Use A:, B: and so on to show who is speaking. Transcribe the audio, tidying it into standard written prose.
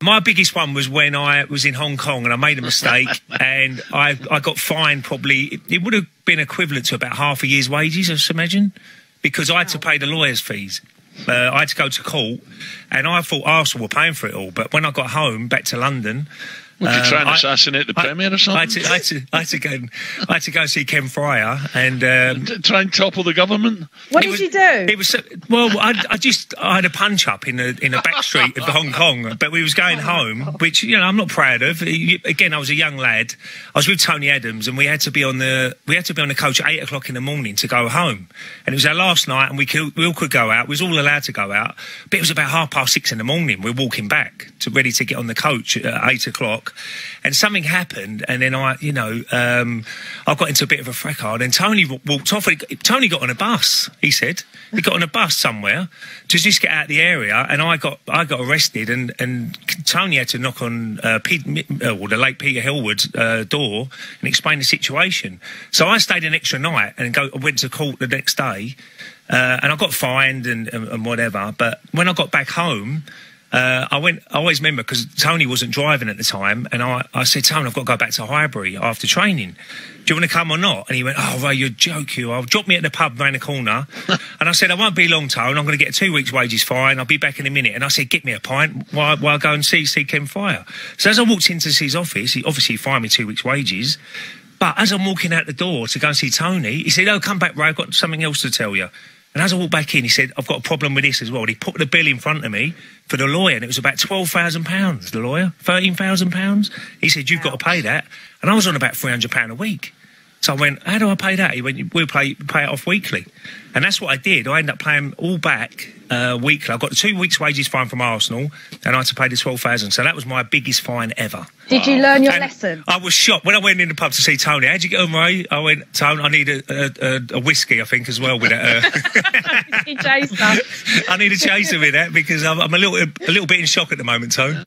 A: My biggest one was when I was in Hong Kong and I made a mistake and I got fined probably, it would have been equivalent to about half a year's wages, I just imagine, because I had to pay the lawyer's fees. I had to go to court and I thought Arsenal were paying for it all. But when I got home, back to London...
B: Would you try and assassinate the Premier or something?
A: I had to go see Ken Fryer and
B: try and topple the government.
C: What did you do?
A: It was I had a punch up in the back street of Hong Kong, but we was going home, which I'm not proud of. Again, I was a young lad. I was with Tony Adams, and we had to be on the coach at 8 o'clock in the morning to go home. And it was our last night, and we all could go out. We was all allowed to go out, but it was about 6:30 in the morning. We're walking back ready to get on the coach at 8 o'clock. And something happened, and then I got into a bit of a fracas, and Tony walked off. Tony got on a bus, he said. He got on a bus somewhere to just get out of the area, and I got arrested, and Tony had to knock on the late Peter Hillwood's door and explain the situation. So I stayed an extra night and went to court the next day, and I got fined and whatever. But when I got back home... I always remember, because Tony wasn't driving at the time, and I said, Tony, I've got to go back to Highbury after training. Do you want to come or not? And he went, oh, Ray, you're joking. I'll drop me at the pub round the corner. And I said, I won't be long, Tony. I'm going to get a 2 weeks' wages fine. I'll be back in a minute. And I said, get me a pint while I go and see Ken Fryer. So as I walked into his office, he obviously fined me 2 weeks' wages. But as I'm walking out the door to go and see Tony, he said, oh, come back, Ray, I've got something else to tell you. And as I walked back in, he said, I've got a problem with this as well. And he put the bill in front of me for the lawyer, and it was about £12,000, the lawyer, £13,000. He said, you've got to pay that. And I was on about £300 a week. So I went, how do I pay that? He went, we'll pay it off weekly. And that's what I did. I ended up paying all back weekly. I got the 2 weeks' wages fine from Arsenal, and I had to pay the £12,000. So that was my biggest fine ever.
C: Did you learn your lesson?
A: I was shocked. When I went in the pub to see Tony, how'd you get on, Ray? I went, Tony, I need a whiskey, I think, as well with that.
C: You chased us.
A: I need a chaser with that, because I'm a little bit in shock at the moment, Tony.